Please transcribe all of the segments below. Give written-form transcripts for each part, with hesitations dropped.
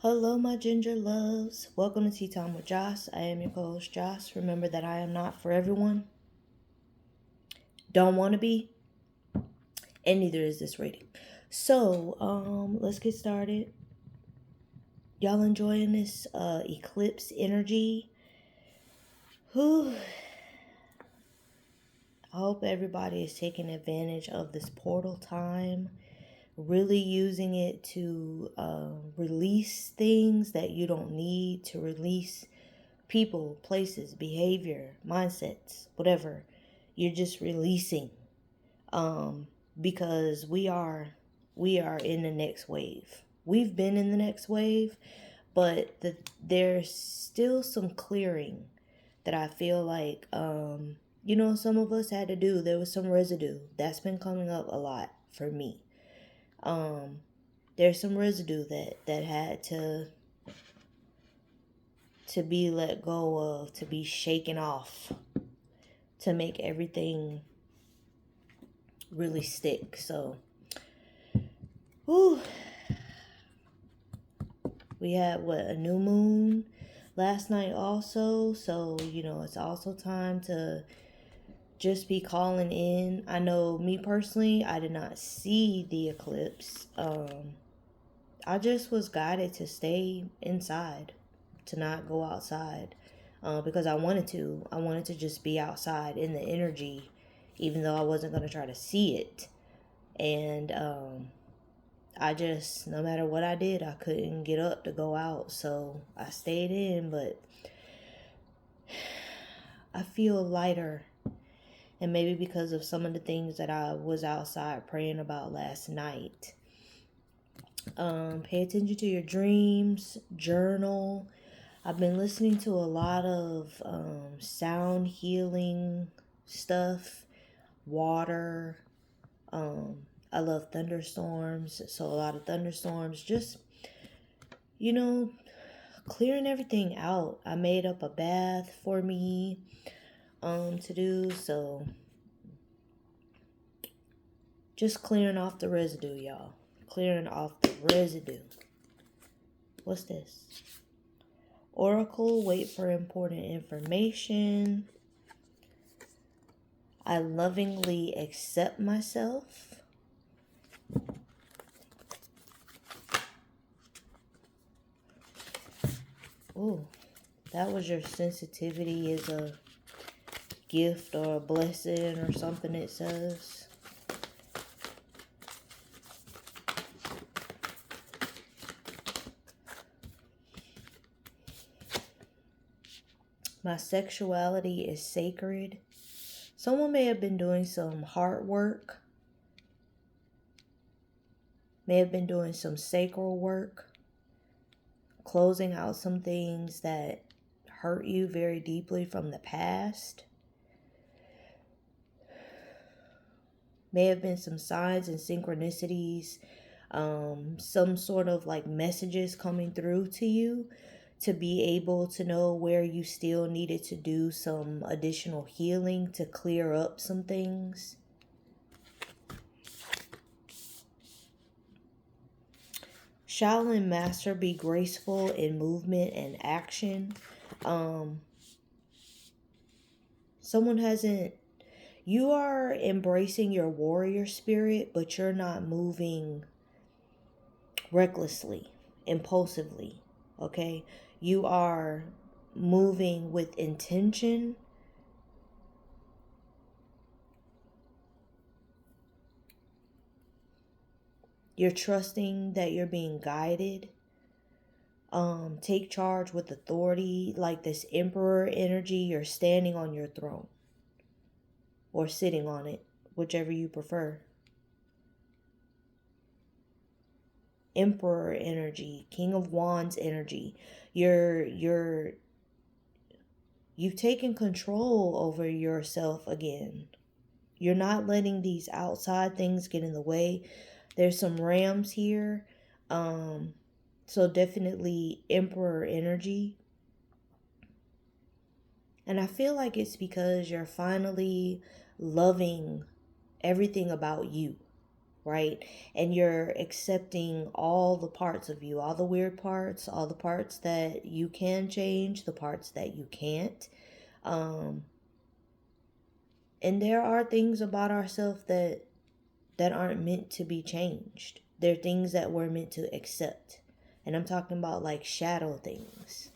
Hello, my ginger loves. Welcome to Tea Time with Joss. I am your co-host, Joss. Remember that I am not for everyone. Don't want to be, and neither is this rating. So, let's get started. Y'all enjoying this eclipse energy? Whew. I hope everybody is taking advantage of this portal time, really using it to release things that you don't need to release. People, places, behavior, mindsets, whatever. You're just releasing. Because we are in the next wave. We've been in the next wave, but there's still some clearing that I feel like some of us had to do. There was some residue that's been coming up a lot for me. There's some residue that had to be let go of, to be shaken off, to make everything really stick. So, we had a new moon last night also. So, it's also time to just be calling in. I know me personally, I did not see the eclipse. I just was guided to stay inside, to not go outside. Because I wanted to just be outside in the energy, even though I wasn't going to try to see it. And I just, no matter what I did, I couldn't get up to go out. So I stayed in, but I feel lighter. And maybe because of some of the things that I was outside praying about last night. Pay attention to your dreams, journal. I've been listening to a lot of sound healing stuff, water. I love thunderstorms, so a lot of thunderstorms. Just, clearing everything out. I made up a bath for me to do, so just clearing off the residue, y'all. Clearing off the residue. What's this? Oracle, wait for important information. I lovingly accept myself. Ooh, that was your sensitivity is a gift or a blessing or something, it says. My sexuality is sacred. Someone may have been doing some hard work, may have been doing some sacral work, closing out some things that hurt you very deeply from the past. May have been some signs and synchronicities, some sort of like messages coming through to you to be able to know where you still needed to do some additional healing to clear up some things. Shaolin Master, be graceful in movement and action. You are embracing your warrior spirit, but you're not moving recklessly, impulsively, okay? You are moving with intention. You're trusting that you're being guided. Take charge with authority, like this emperor energy. You're standing on your throne or sitting on it, whichever you prefer. Emperor energy, King of Wands energy. You've taken control over yourself again. You're not letting these outside things get in the way. There's some rams here. So definitely Emperor energy. And I feel like it's because you're finally loving everything about you. right? And you're accepting all the parts of you, all the weird parts, all the parts that you can change, the parts that you can't. Um, and there are things about ourselves that aren't meant to be changed. They're things that we're meant to accept. And I'm talking about like shadow things.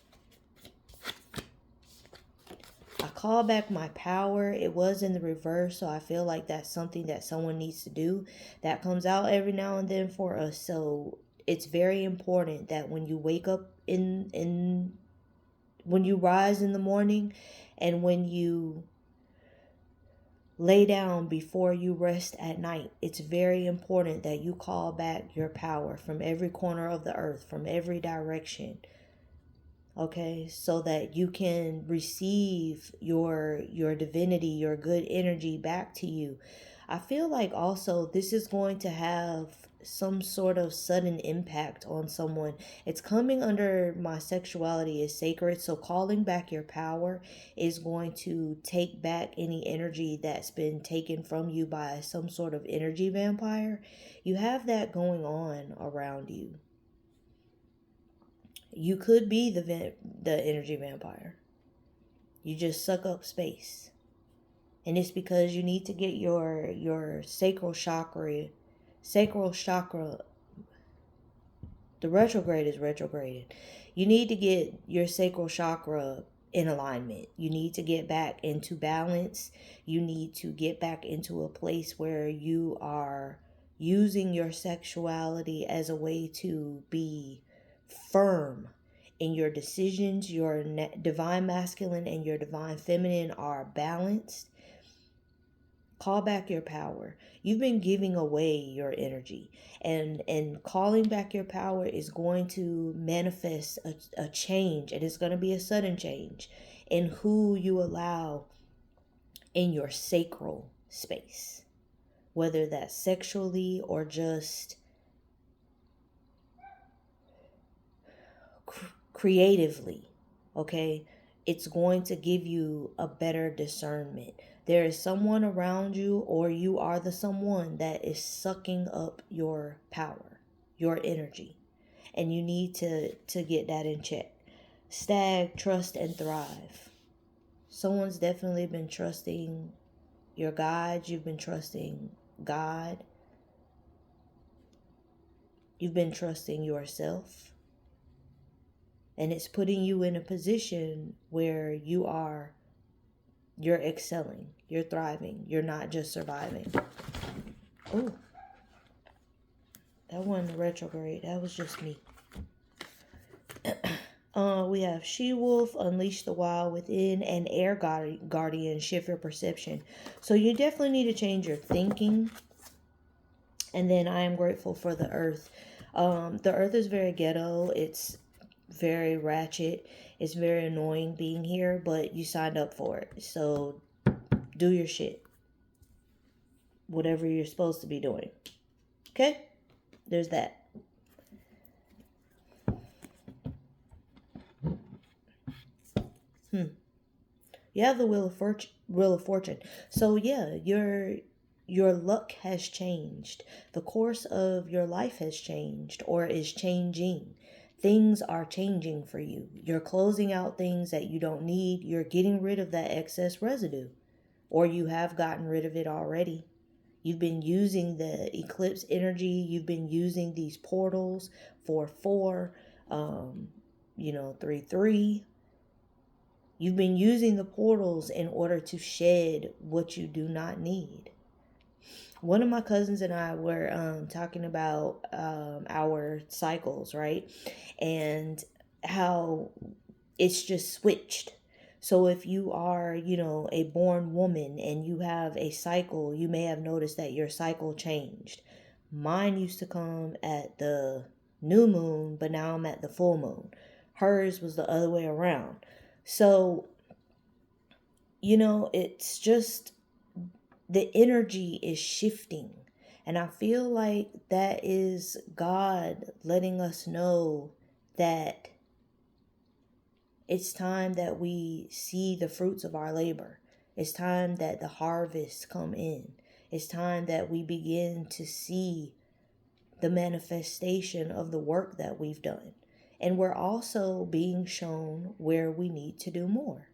I call back my power. It was in the reverse, so I feel like that's something that someone needs to do. That comes out every now and then for us. So it's very important that when you wake up in when you rise in the morning and when you lay down before you rest at night, it's very important that you call back your power from every corner of the earth, from every direction. Okay, so that you can receive your divinity, your good energy back to you. I feel like also this is going to have some sort of sudden impact on someone. It's coming under my sexuality is sacred, so calling back your power is going to take back any energy that's been taken from you by some sort of energy vampire. You have that going on around you. You could be the energy vampire. You just suck up space. And it's because you need to get your sacral chakra, the retrograde is retrograded. You need to get your sacral chakra in alignment. You need to get back into balance. You need to get back into a place where you are using your sexuality as a way to be firm in your decisions. Your divine masculine and your divine feminine are balanced. Call back your power. You've been giving away your energy, and calling back your power is going to manifest a change, and it's going to be a sudden change in who you allow in your sacral space, whether that's sexually or just creatively. Okay, it's going to give you a better discernment. There is someone around you, or you are the someone that is sucking up your power, your energy, and you need to get that in check. Stag, trust and thrive. Someone's definitely been trusting your guides. You've been trusting God. You've been trusting yourself. And it's putting you in a position where you're excelling, you're thriving, you're not just surviving. Oh, that wasn't retrograde, that was just me. We have She-Wolf, Unleash the Wild Within, and Air Guardian, Shift Your Perception. So you definitely need to change your thinking. And then I am grateful for the earth. The earth is very ghetto. It's very ratchet. It's very annoying being here, but you signed up for it. So do your shit. Whatever you're supposed to be doing. Okay? There's that. You have the Wheel of Fortune. So yeah, your luck has changed. The course of your life has changed or is changing. Things are changing for you. You're closing out things that you don't need. You're getting rid of that excess residue. Or you have gotten rid of it already. You've been using the eclipse energy. You've been using these portals for 3-3. You've been using the portals in order to shed what you do not need. One of my cousins and I were talking about our cycles, right? And how it's just switched. So if you are, a born woman and you have a cycle, you may have noticed that your cycle changed. Mine used to come at the new moon, but now I'm at the full moon. Hers was the other way around. So, it's just the energy is shifting. And I feel like that is God letting us know that it's time that we see the fruits of our labor. It's time that the harvest come in. It's time that we begin to see the manifestation of the work that we've done. And we're also being shown where we need to do more.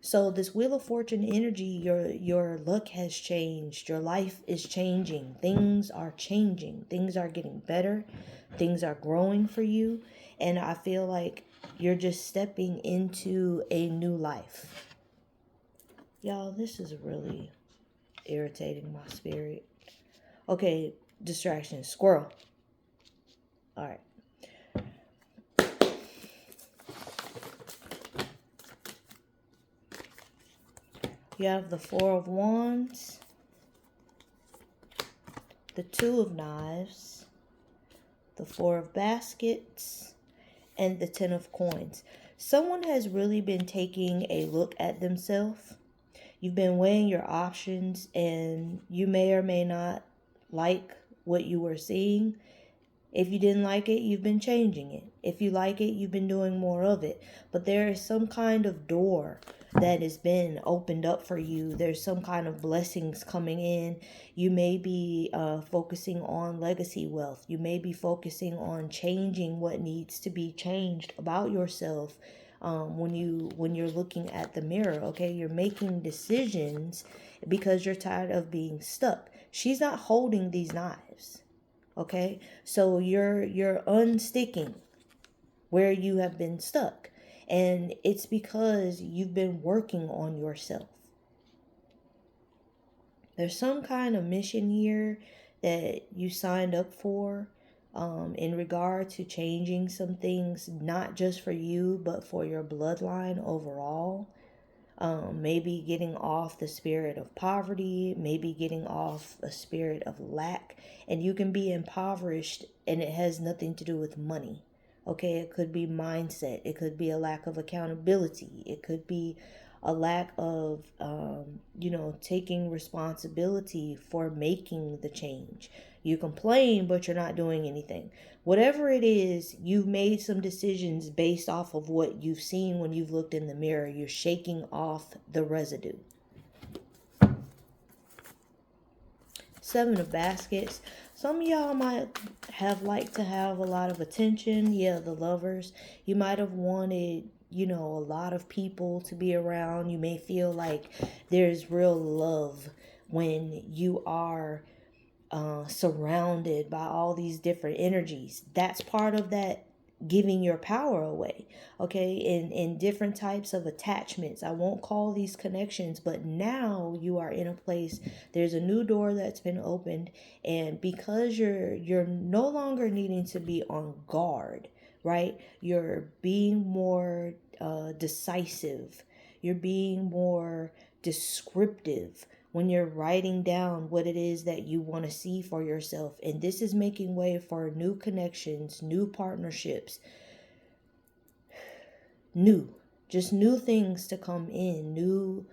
So this Wheel of Fortune energy, your luck has changed. Your life is changing. Things are changing. Things are getting better. Things are growing for you. And I feel like you're just stepping into a new life. Y'all, this is really irritating my spirit. Okay, distraction. Squirrel. All right. You have the Four of Wands, the Two of Knives, the Four of Baskets, and the Ten of Coins. Someone has really been taking a look at themselves. You've been weighing your options, and you may or may not like what you were seeing. If you didn't like it, you've been changing it. If you like it, you've been doing more of it. But there is some kind of door that has been opened up for you. There's some kind of blessings coming in. You may be focusing on legacy wealth. You may be focusing on changing what needs to be changed about yourself. When you're looking at the mirror, okay, you're making decisions because you're tired of being stuck. She's not holding these knives. Okay, so you're unsticking where you have been stuck, and it's because you've been working on yourself. There's some kind of mission here that you signed up for, in regard to changing some things, not just for you, but for your bloodline overall. Maybe getting off the spirit of poverty, maybe getting off a spirit of lack. And you can be impoverished and it has nothing to do with money. Okay, it could be mindset. It could be a lack of accountability. It could be a lack of, taking responsibility for making the change. You complain, but you're not doing anything. Whatever it is, you've made some decisions based off of what you've seen when you've looked in the mirror. You're shaking off the residue. Seven of Baskets. Some of y'all might have liked to have a lot of attention. Yeah, the lovers. You might have wanted, a lot of people to be around. You may feel like there's real love when you are surrounded by all these different energies. That's part of that giving your power away. Okay, in different types of attachments. I won't call these connections, but now you are in a place, there's a new door that's been opened, and because you're no longer needing to be on guard, right? You're being more decisive. You're being more descriptive when you're writing down what it is that you want to see for yourself. And this is making way for new connections, new partnerships, new things to come in.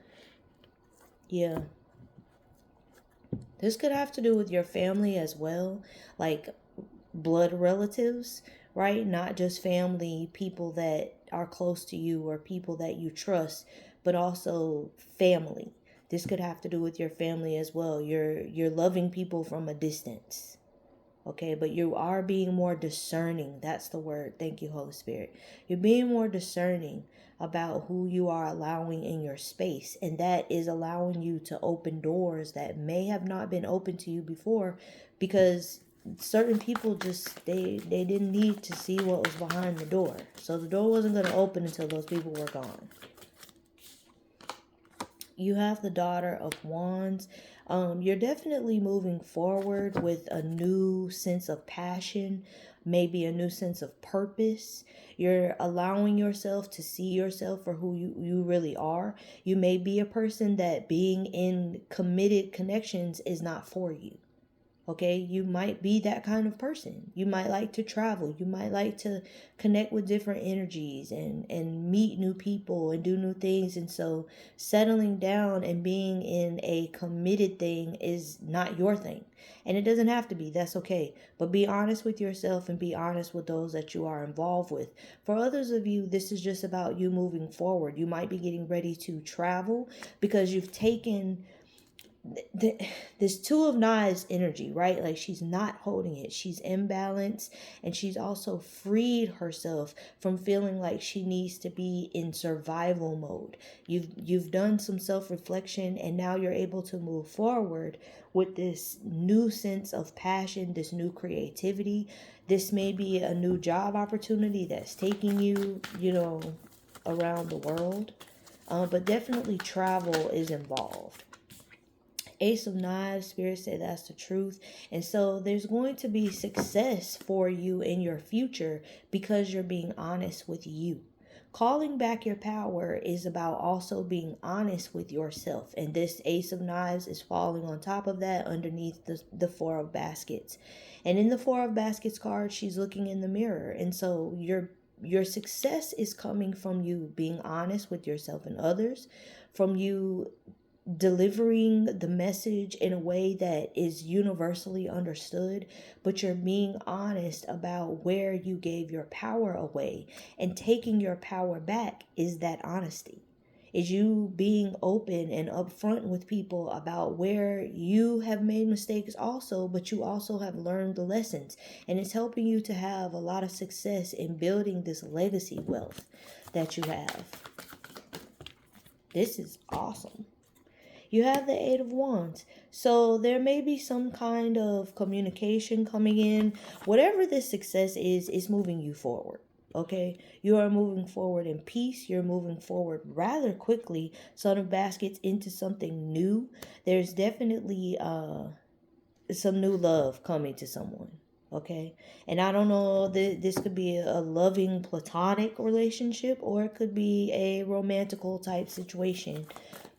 This could have to do with your family as well, like blood relatives, right? Not just family, people that are close to you or people that you trust, but also family. This could have to do with your family as well. You're loving people from a distance. Okay, but you are being more discerning. That's the word. Thank you, Holy Spirit. You're being more discerning about who you are allowing in your space. And that is allowing you to open doors that may have not been open to you before, because certain people just, they didn't need to see what was behind the door. So the door wasn't going to open until those people were gone. You have the Daughter of Wands. You're definitely moving forward with a new sense of passion, maybe a new sense of purpose. You're allowing yourself to see yourself for who you really are. You may be a person that being in committed connections is not for you. Okay, you might be that kind of person. You might like to travel. You might like to connect with different energies and meet new people and do new things. And so settling down and being in a committed thing is not your thing. And it doesn't have to be. That's okay. But be honest with yourself and be honest with those that you are involved with. For others of you, this is just about you moving forward. You might be getting ready to travel because you've taken this Two of Knives energy, right? Like she's not holding it. She's imbalanced, and she's also freed herself from feeling like she needs to be in survival mode. You've done some self-reflection, and now you're able to move forward with this new sense of passion, this new creativity. This may be a new job opportunity that's taking you, around the world. But definitely travel is involved. Ace of Knives, Spirit say that's the truth. And so there's going to be success for you in your future because you're being honest with you. Calling back your power is about also being honest with yourself. And this Ace of Knives is falling on top of that underneath the Four of Baskets. And in the Four of Baskets card, she's looking in the mirror. And so your success is coming from you being honest with yourself and others, from you delivering the message in a way that is universally understood, but you're being honest about where you gave your power away. And taking your power back is that honesty. Is you being open and upfront with people about where you have made mistakes also, but you also have learned the lessons. And it's helping you to have a lot of success in building this legacy wealth that you have. This is awesome. You have the Eight of Wands. So there may be some kind of communication coming in. Whatever this success is moving you forward. Okay? You are moving forward in peace. You're moving forward rather quickly. Son of Baskets into something new. There's definitely some new love coming to someone. Okay? And I don't know, this could be a loving platonic relationship, or it could be a romantical type situation.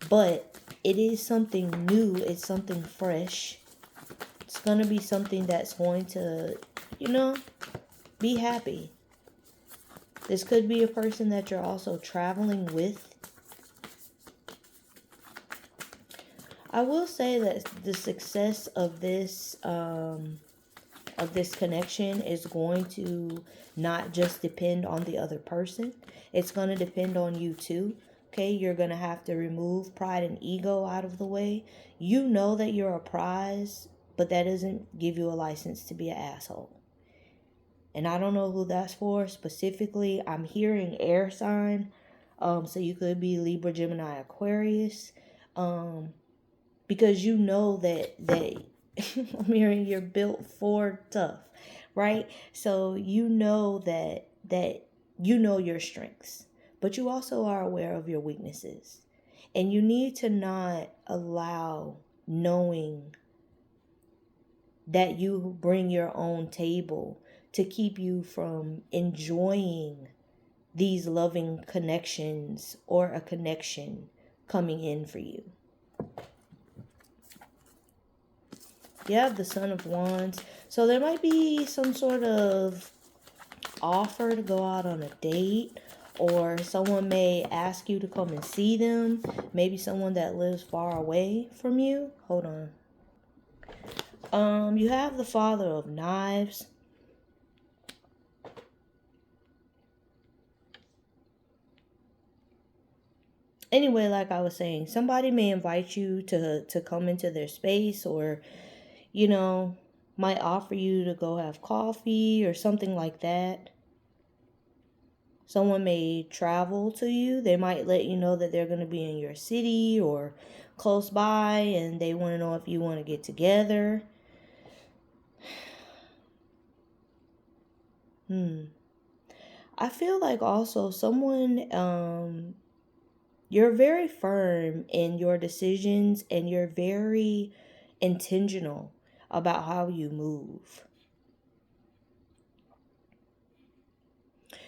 But it is something new. It's something fresh. It's going to be something that's going to, be happy. This could be a person that you're also traveling with. I will say that the success of this connection is going to not just depend on the other person. It's going to depend on you too. Okay, you're going to have to remove pride and ego out of the way. You know that you're a prize, but that doesn't give you a license to be an asshole. And I don't know who that's for specifically. I'm hearing air sign. So you could be Libra, Gemini, Aquarius. Because you know that I'm hearing you're built for tough, right? So you know that you know your strengths. But you also are aware of your weaknesses. And you need to not allow knowing that you bring your own table to keep you from enjoying these loving connections or a connection coming in for you. You have the Son of Wands. So there might be some sort of offer to go out on a date, or someone may ask you to come and see them. Maybe someone that lives far away from you. Hold on. You have the Father of Knives. Anyway, like I was saying, somebody may invite you to come into their space, or, might offer you to go have coffee or something like that. Someone may travel to you. They might let you know that they're going to be in your city or close by, and they want to know if you want to get together. I feel like also someone, you're very firm in your decisions, and you're very intentional about how you move.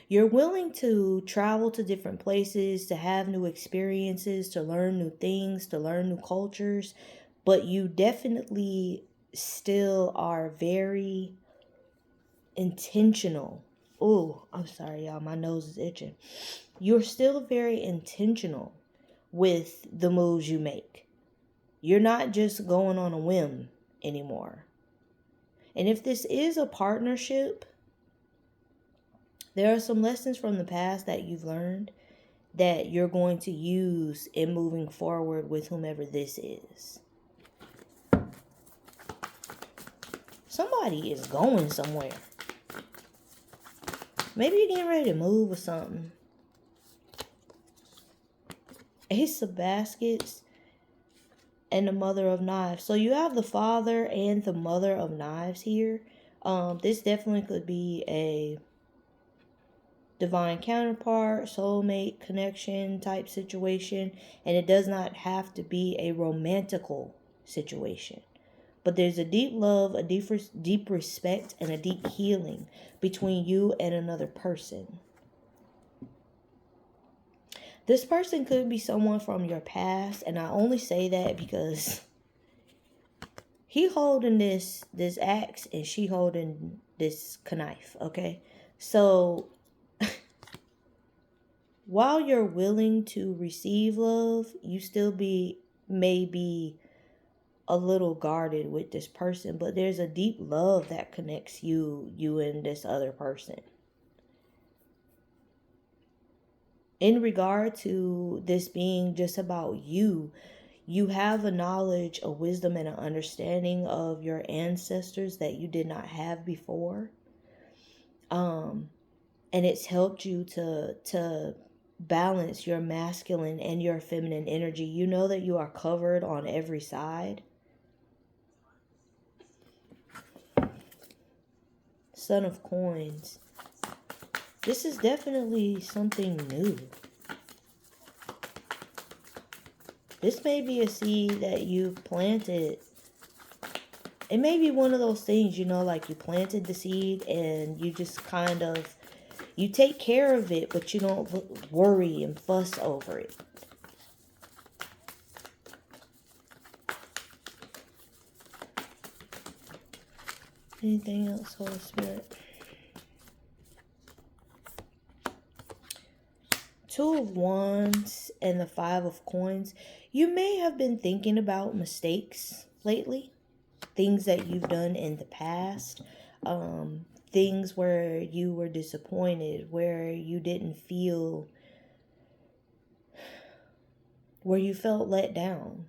You're willing to travel to different places, to have new experiences, to learn new things, to learn new cultures, but you definitely still are very intentional. Oh, I'm sorry, y'all. My nose is itching. You're still very intentional with the moves you make. You're not just going on a whim anymore. And if this is a partnership, there are some lessons from the past that you've learned that you're going to use in moving forward with whomever this is. Somebody is going somewhere. Maybe you're getting ready to move or something. Ace of Baskets and the Mother of Knives. So you have the Father and the Mother of Knives here. This definitely could be a divine counterpart, soulmate connection type situation. And it does not have to be a romantical situation. But there's a deep love, a deep respect, and a deep healing between you and another person. This person could be someone from your past, and I only say that because he holding this axe and she holding this knife, okay? So while you're willing to receive love, you still may be a little guarded with this person, but there's a deep love that connects you and this other person. In regard to this being just about you, you have a knowledge, a wisdom, and an understanding of your ancestors that you did not have before. And it's helped you to balance your masculine and your feminine energy. You know that you are covered on every side. Son of Coins. This is definitely something new. This may be a seed that you planted. It may be one of those things, you know, like you planted the seed and you just kind of, you take care of it, but you don't worry and fuss over it. Anything else, Holy Spirit? Two of Wands and the Five of Coins. You may have been thinking about mistakes lately. Things that you've done in the past. Things where you were disappointed. Where you didn't feel... where you felt let down.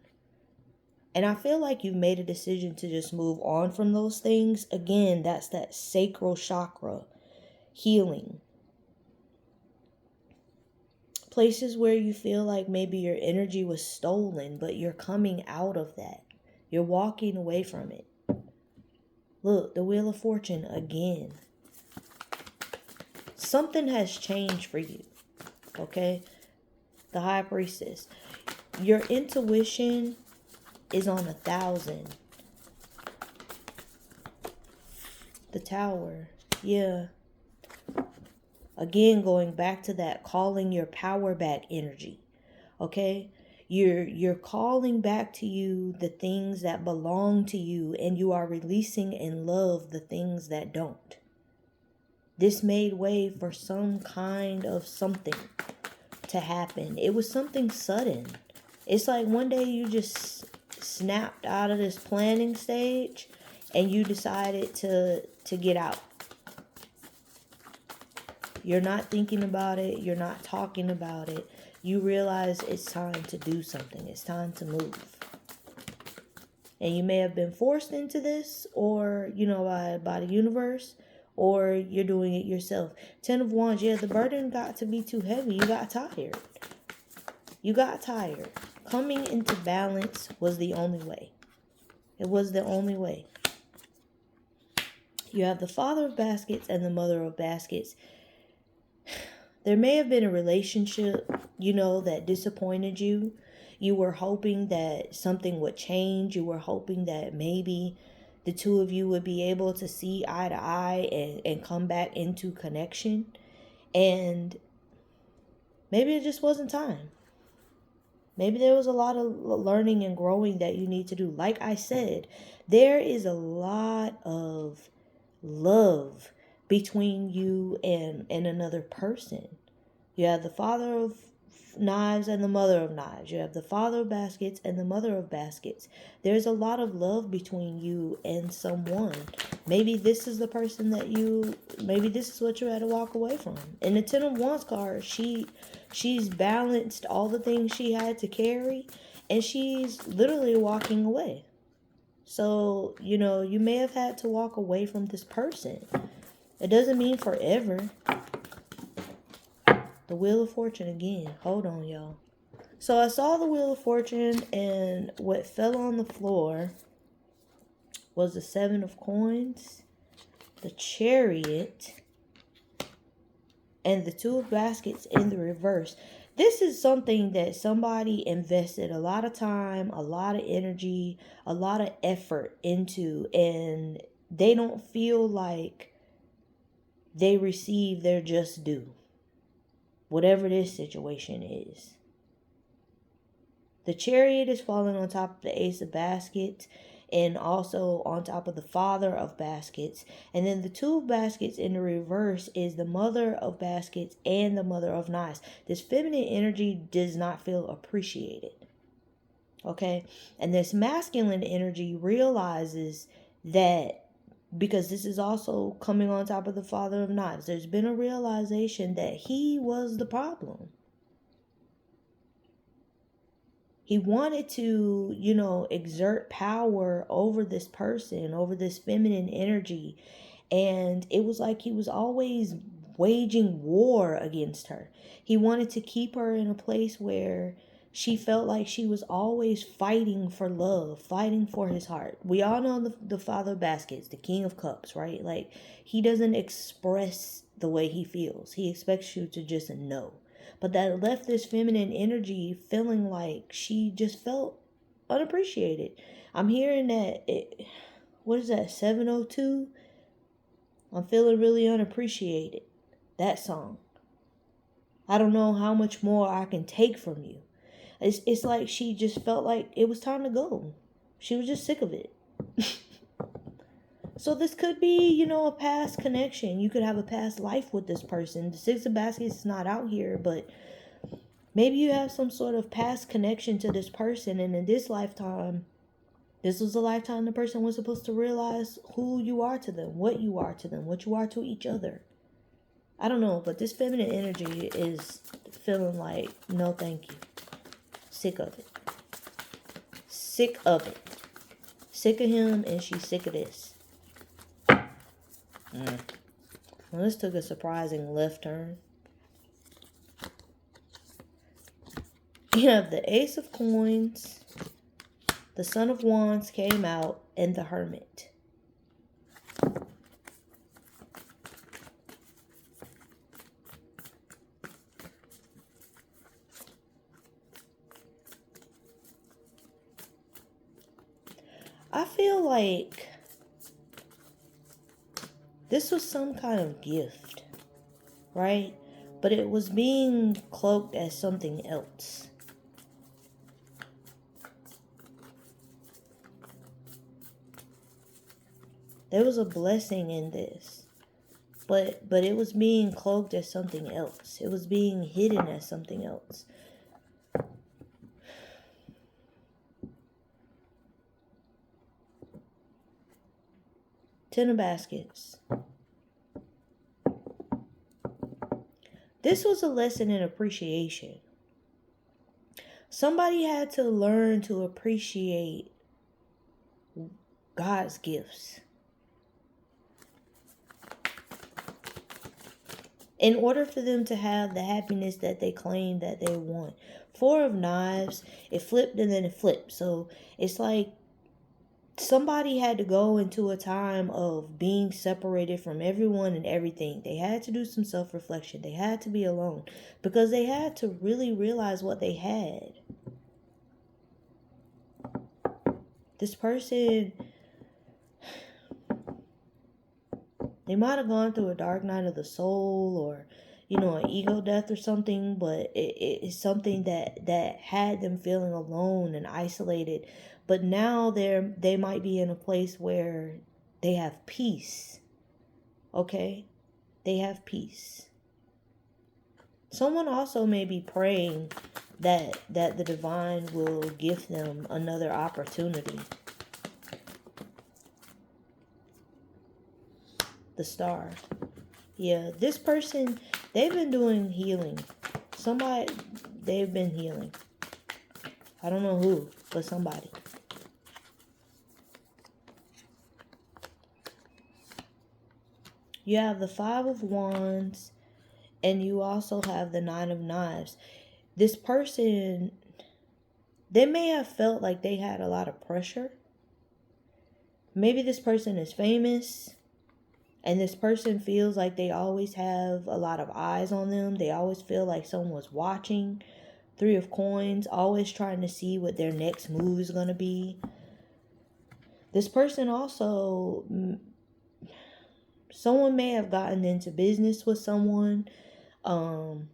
And I feel like you've made a decision to just move on from those things. Again, that's that sacral chakra healing. Places where you feel like maybe your energy was stolen, but you're coming out of that. You're walking away from it. Look, the Wheel of Fortune again. Something has changed for you. Okay? The High Priestess. Your intuition is on 1,000. The Tower. Yeah. Again, going back to that calling your power back energy. Okay? You're calling back to you the things that belong to you, and you are releasing in love the things that don't. This made way for some kind of something to happen. It was something sudden. It's like one day you just snapped out of this planning stage and you decided to get out. You're not thinking about it. You're not talking about it. You realize it's time to do something. It's time to move. And you may have been forced into this, or, you know, by the universe, or you're doing it yourself. 10 of Wands, yeah, the burden got to be too heavy. You got tired. You got tired. Coming into balance was the only way. It was the only way. You have the Father of Baskets and the Mother of Baskets. There may have been a relationship, you know, that disappointed you. You were hoping that something would change. You were hoping that maybe the two of you would be able to see eye to eye and come back into connection. And maybe it just wasn't time. Maybe there was a lot of learning and growing that you need to do. Like I said, there is a lot of love between you and another person. You have the Father of Knives and the Mother of Knives. You have the Father of Baskets and the Mother of Baskets. There's a lot of love between you and someone. Maybe this is the person that maybe this is what you had to walk away from. In the 10 of Wands card, she's balanced all the things she had to carry, and she's literally walking away. So, you know, you may have had to walk away from this person. It doesn't mean forever. The Wheel of Fortune again. Hold on, y'all. So I saw the Wheel of Fortune, and what fell on the floor was the Seven of Coins, the Chariot, and the Two of Baskets in the reverse. This is something that somebody invested a lot of time, a lot of energy, a lot of effort into, and they don't feel like they receive their just due, whatever this situation is. The Chariot is falling on top of the Ace of Baskets, and also on top of the Father of Baskets. And then the Two of Baskets in the reverse is the Mother of Baskets and the Mother of Knives. This feminine energy does not feel appreciated. Okay? And this masculine energy realizes that, because this is also coming on top of the Father of Knives, there's been a realization that he was the problem. He wanted to, you know, exert power over this person, over this feminine energy. And it was like he was always waging war against her. He wanted to keep her in a place where she felt like she was always fighting for love, fighting for his heart. We all know the Father of Baskets, the King of Cups, right? Like, he doesn't express the way he feels. He expects you to just know. But that left this feminine energy feeling like she just felt unappreciated. I'm hearing that, what is that, 702? I'm feeling really unappreciated. That song. I don't know how much more I can take from you. It's like she just felt like it was time to go. She was just sick of it. So this could be, you know, a past connection. You could have a past life with this person. The Six of Baskets is not out here, but maybe you have some sort of past connection to this person, and in this lifetime, this was the lifetime the person was supposed to realize who you are to them, what you are to them, what you are to each other. I don't know, but this feminine energy is feeling like, no thank you. Sick of it. Sick of it. Sick of him, and she's sick of this. Well, this took a surprising left turn. You have the Ace of Coins, the Son of Wands came out, and the Hermit. I feel like this was some kind of gift, right? But it was being cloaked as something else. There was a blessing in this, but it was being cloaked as something else. It was being hidden as something else. Ten of Baskets. This was a lesson in appreciation. Somebody had to learn to appreciate God's gifts. In order for them to have the happiness that they claim that they want. Four of Knives, it flipped and then it flipped. So it's like somebody had to go into a time of being separated from everyone and everything. They had to do some self-reflection. They had to be alone because they had to really realize what they had. This person, they might have gone through a dark night of the soul, or, you know, an ego death or something, but it's something that had them feeling alone and isolated. But now they might be in a place where they have peace. Okay? They have peace. Someone also may be praying that the divine will give them another opportunity. The Star. Yeah, this person, they've been doing healing. They've been healing. I don't know who, but somebody. You have the Five of Wands, and you also have the Nine of Knives. This person, they may have felt like they had a lot of pressure. Maybe this person is famous, and this person feels like they always have a lot of eyes on them. They always feel like someone's watching. Three of Coins, always trying to see what their next move is going to be. This person also, someone may have gotten into business with someone in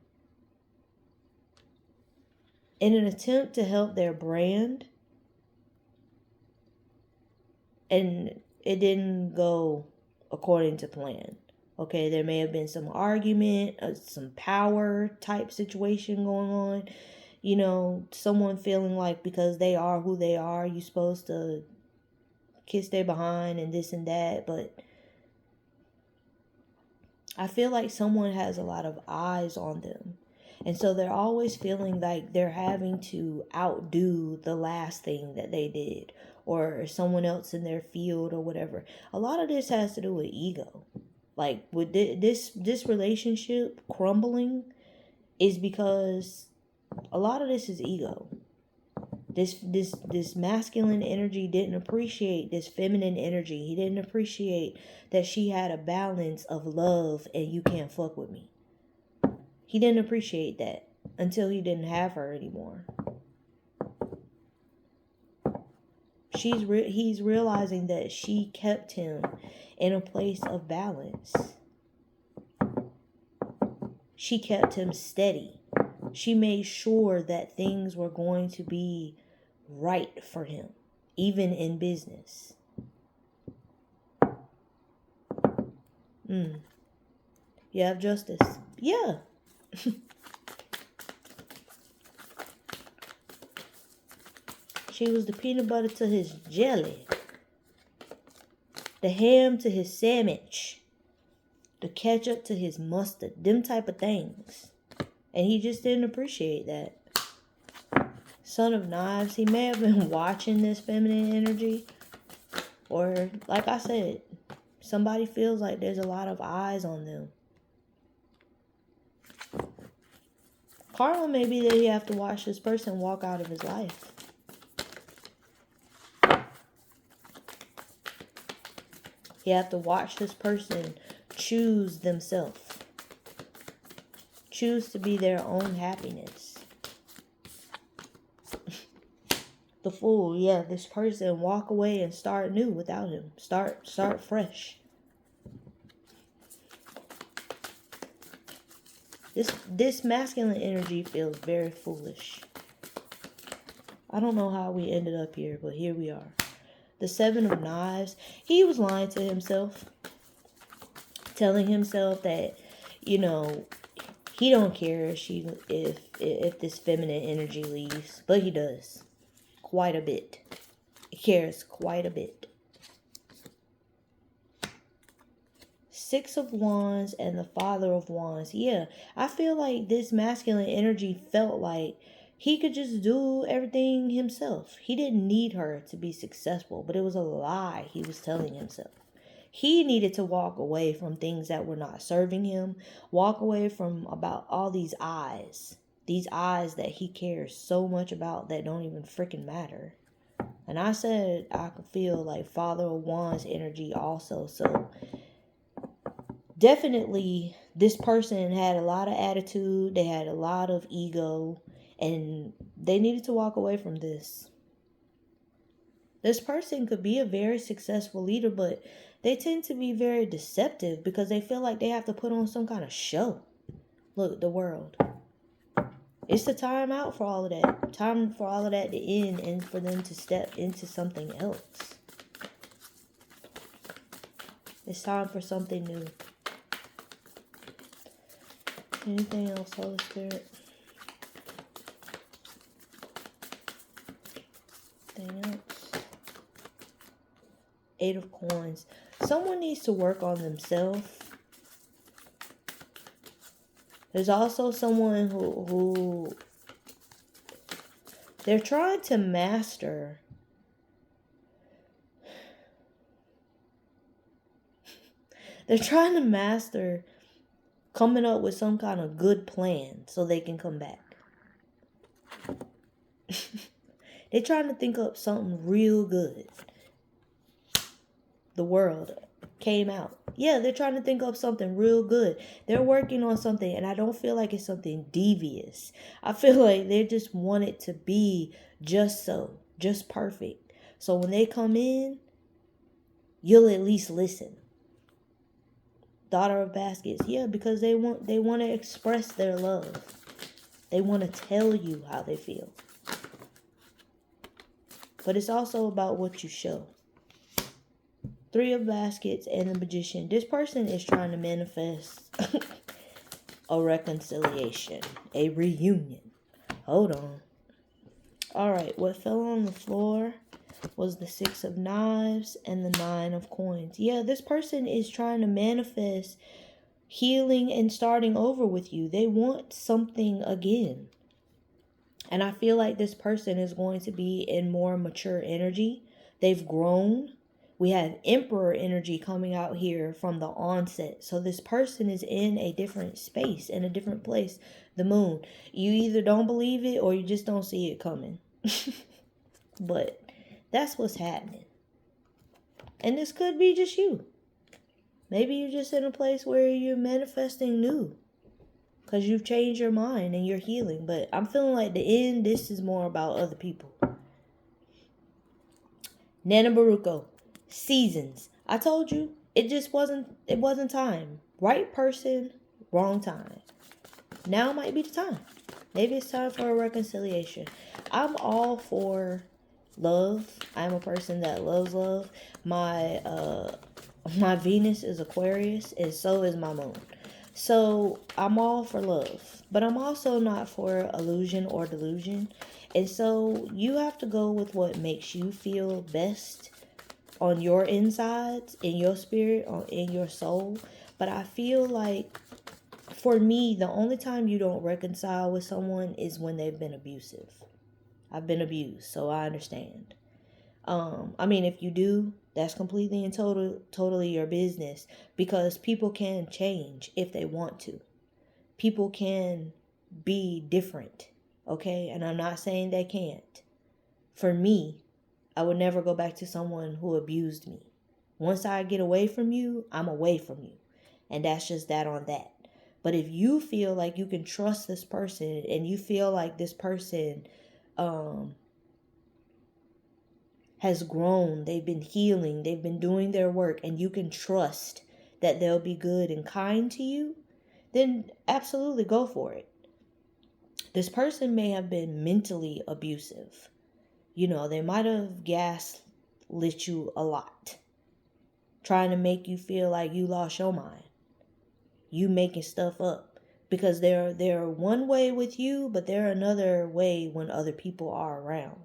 an attempt to help their brand, and it didn't go according to plan. Okay, there may have been some argument, some power type situation going on. You know, someone feeling like because they are who they are, you're supposed to kiss their behind and this and that. But I feel like someone has a lot of eyes on them. And so they're always feeling like they're having to outdo the last thing that they did, or someone else in their field or whatever. A lot of this has to do with ego. Like with this relationship crumbling is because a lot of this is ego. This masculine energy didn't appreciate this feminine energy. He didn't appreciate that she had a balance of love and you can't fuck with me. He didn't appreciate that until he didn't have her anymore. He's realizing that she kept him in a place of balance. She kept him steady. She made sure that things were going to be right for him, even in business. You have Justice. Yeah. She was the peanut butter to his jelly, the ham to his sandwich, the ketchup to his mustard, them type of things. And he just didn't appreciate that. Son of Knives, he may have been watching this feminine energy. Or, like I said, somebody feels like there's a lot of eyes on them. Karma may be that you have to watch this person walk out of his life. You have to watch this person choose themselves. Choose to be their own happiness. The Fool, yeah, this person walk away and start new without him. Start fresh. This masculine energy feels very foolish. I don't know how we ended up here, but here we are. The Seven of Knives, he was lying to himself, telling himself that, you know, he don't care if this feminine energy leaves, but he does quite a bit. He cares quite a bit. Six of Wands and the Father of Wands. Yeah, I feel like this masculine energy felt like he could just do everything himself. He didn't need her to be successful, but it was a lie he was telling himself. He needed to walk away from things that were not serving him. Walk away from about all these eyes. These eyes that he cares so much about that don't even freaking matter. And I said I could feel like Father of Wands energy also. So definitely this person had a lot of attitude. They had a lot of ego. And they needed to walk away from this. This person could be a very successful leader, but they tend to be very deceptive because they feel like they have to put on some kind of show. Look, the world. It's the time out for all of that. Time for all of that to end and for them to step into something else. It's time for something new. Anything else, Holy Spirit? Anything else? Eight of Coins. Someone needs to work on themselves. There's also someone who they're trying to master They're trying to master coming up with some kind of good plan so they can come back. They're trying to think up something real good. The world came out. Yeah, they're trying to think up something real good. They're working on something, and I don't feel like it's something devious. I feel like they just want it to be just so, just perfect. So when they come in, you'll at least listen. Daughter of Baskets, yeah, because they want to express their love. They want to tell you how they feel. But it's also about what you show. Three of Baskets and the Magician. This person is trying to manifest a reconciliation, a reunion. Hold on. All right, what fell on the floor was the Six of Knives and the Nine of Coins. Yeah, this person is trying to manifest healing and starting over with you. They want something again. And I feel like this person is going to be in more mature energy. They've grown. We have Emperor energy coming out here from the onset. So this person is in a different space, in a different place. The moon. You either don't believe it or you just don't see it coming. But that's what's happening. And this could be just you. Maybe you're just in a place where you're manifesting new. Because you've changed your mind and you're healing. But I'm feeling like the end, this is more about other people. Nana Baruko. Seasons. I told you, it wasn't time. Right person, wrong time. Now might be the time. Maybe it's time for a reconciliation. I'm all for love. I'm a person that loves love. My Venus is Aquarius, and so is my moon. So I'm all for love, but I'm also not for illusion or delusion. And so you have to go with what makes you feel best on your insides, in your spirit, or in your soul. But I feel like, for me, the only time you don't reconcile with someone is when they've been abusive. I've been abused, so I understand. If you do, that's completely and totally your business, because people can change if they want to. People can be different, okay? And I'm not saying they can't. For me, I would never go back to someone who abused me. Once I get away from you, I'm away from you. And that's just that on that. But if you feel like you can trust this person and you feel like this person has grown, they've been healing, they've been doing their work, and you can trust that they'll be good and kind to you, then absolutely go for it. This person may have been mentally abusive. They might have gaslit you a lot, trying to make you feel like you lost your mind. You making stuff up. Because they're one way with you, but they're another way when other people are around.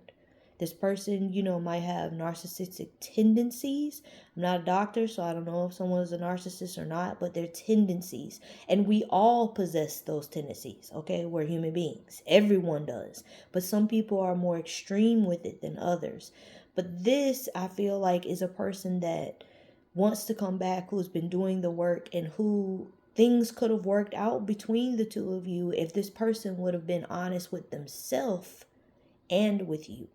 This person, might have narcissistic tendencies. I'm not a doctor, so I don't know if someone's a narcissist or not, but they're tendencies. And we all possess those tendencies, okay? We're human beings. Everyone does. But some people are more extreme with it than others. But this, I feel like, is a person that wants to come back, who's been doing the work, and who things could have worked out between the two of you if this person would have been honest with themselves and with you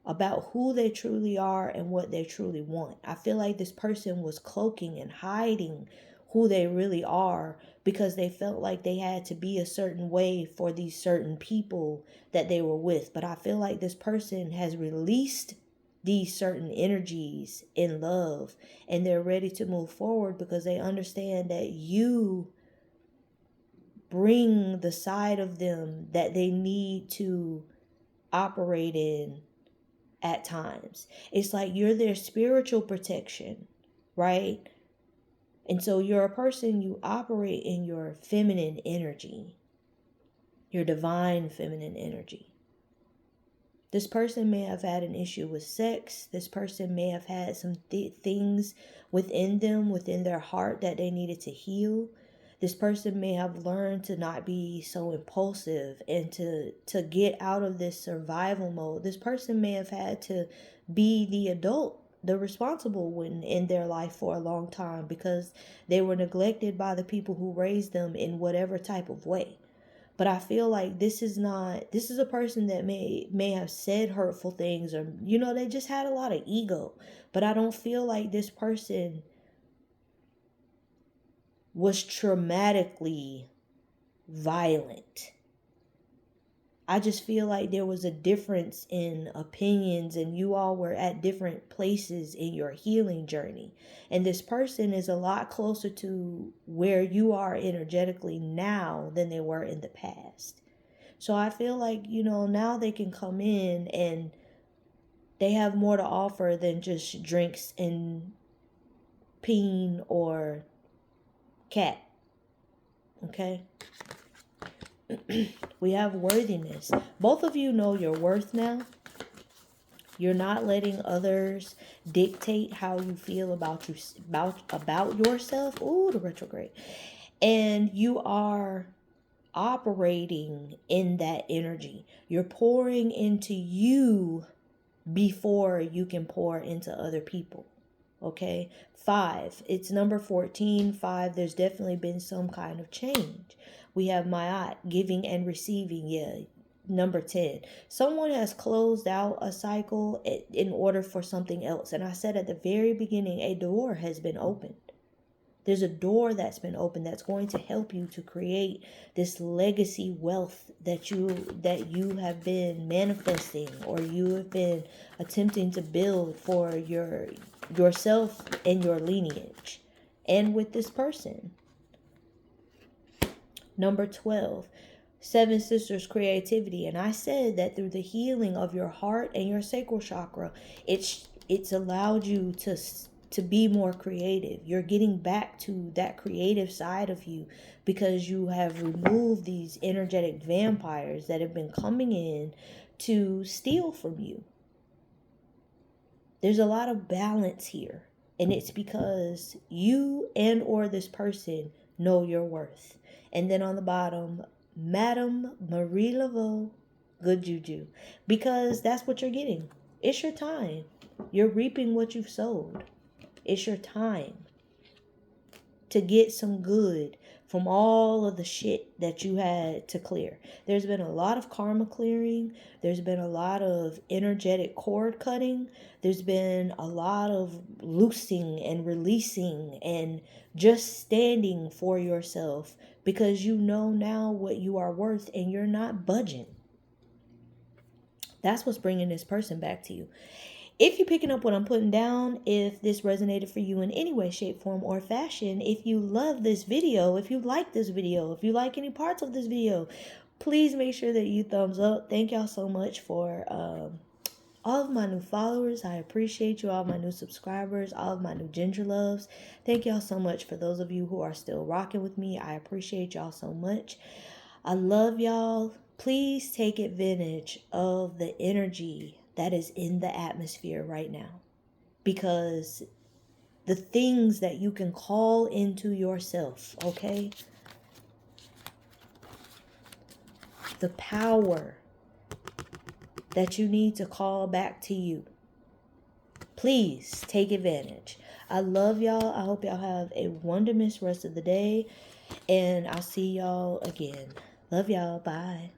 about who they truly are and what they truly want. I feel like this person was cloaking and hiding who they really are because they felt like they had to be a certain way for these certain people that they were with. But I feel like this person has released these certain energies in love, and they're ready to move forward because they understand that you bring the side of them that they need to operate in at times. It's like you're their spiritual protection, right? And so you're a person, you operate in your feminine energy, your divine feminine energy. This person may have had an issue with sex. This person may have had some things within them, within their heart, that they needed to heal. This person may have learned to not be so impulsive and to get out of this survival mode. This person may have had to be the adult the responsible one in their life for a long time because they were neglected by the people who raised them in whatever type of way. But I feel like this is a person that may have said hurtful things, or they just had a lot of ego. But I don't feel like this person was traumatically violent. I just feel like there was a difference in opinions, and you all were at different places in your healing journey. And this person is a lot closer to where you are energetically now than they were in the past. So I feel like, now they can come in and they have more to offer than just drinks and peen or cat. Okay? We have worthiness. Both of you know your worth now. You're not letting others dictate how you feel about yourself. Ooh, the retrograde. And you are operating in that energy. You're pouring into you before you can pour into other people. Okay? 5. It's number 14. 5. There's definitely been some kind of change. We have Ma'at, giving and receiving. Yeah. Number 10. Someone has closed out a cycle in order for something else. And I said at the very beginning, a door has been opened. There's a door that's been opened that's going to help you to create this legacy wealth that you have been manifesting, or you have been attempting to build for yourself and your lineage, and with this person. Number 12. 7 Sisters creativity. And I said that through the healing of your heart and your sacral chakra, it's allowed you to be more creative. You're getting back to that creative side of you because you have removed these energetic vampires that have been coming in to steal from you. There's a lot of balance here, and it's because you and or this person know your worth. And then on the bottom, Madame Marie Laveau, good juju, because that's what you're getting. It's your time. You're reaping what you've sowed. It's your time to get some good from all of the shit that you had to clear. There's been a lot of karma clearing. There's been a lot of energetic cord cutting. There's been a lot of loosing and releasing and just standing for yourself because you know now what you are worth and you're not budging. That's what's bringing this person back to you. If you're picking up what I'm putting down, if this resonated for you in any way, shape, form, or fashion, if you love this video, if you like this video, if you like any parts of this video, please make sure that you thumbs up. Thank y'all so much for all of my new followers. I appreciate you. All of my new subscribers, all of my new ginger loves. Thank y'all so much. For those of you who are still rocking with me, I appreciate y'all so much. I love y'all. Please take advantage of the energy that is in the atmosphere right now, because the things that you can call into yourself, okay? The power that you need to call back to you. Please take advantage. I love y'all. I hope y'all have a wonderful rest of the day, and I'll see y'all again. Love y'all. Bye.